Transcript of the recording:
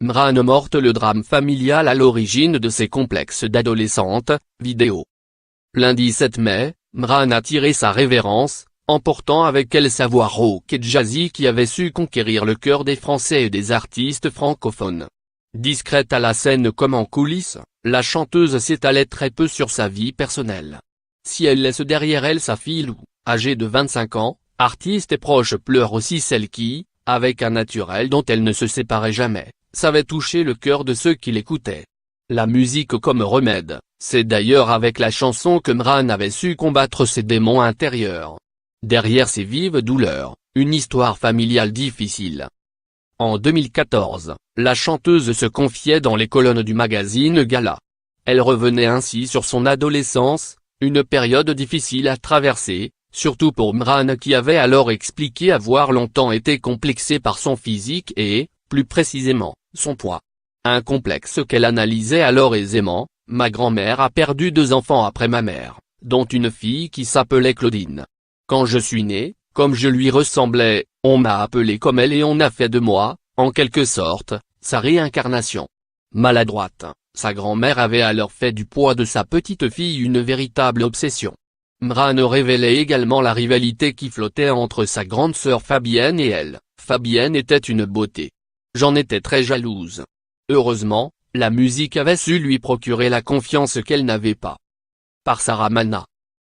Mran morte, le drame familial à l'origine de ses complexes d'adolescente, vidéo. Lundi 7 mai, Mran a tiré sa révérence, emportant avec elle sa voix rauque et jazzy qui avait su conquérir le cœur des Français et des artistes francophones. Discrète à la scène comme en coulisses, la chanteuse s'étalait très peu sur sa vie personnelle. Si elle laisse derrière elle sa fille Lou, âgée de 25 ans, artiste et proche, pleure aussi celle qui, avec un naturel dont elle ne se séparait jamais, savait toucher le cœur de ceux qui l'écoutaient. La musique comme remède, c'est d'ailleurs avec la chanson que Mran avait su combattre ses démons intérieurs. Derrière ces vives douleurs, une histoire familiale difficile. En 2014, la chanteuse se confiait dans les colonnes du magazine Gala. Elle revenait ainsi sur son adolescence, une période difficile à traverser, surtout pour Mran qui avait alors expliqué avoir longtemps été complexée par son physique et, plus précisément, son poids. Un complexe qu'elle analysait alors aisément: ma grand-mère a perdu 2 enfants après ma mère, dont une fille qui s'appelait Claudine. Quand je suis né, comme je lui ressemblais, on m'a appelé comme elle et on a fait de moi, en quelque sorte, sa réincarnation. Maladroite, sa grand-mère avait alors fait du poids de sa petite fille une véritable obsession. Mran révélait également la rivalité qui flottait entre sa grande sœur Fabienne et elle. Fabienne était une beauté. J'en étais très jalouse. Heureusement, la musique avait su lui procurer la confiance qu'elle n'avait pas. Par Sarah Mana.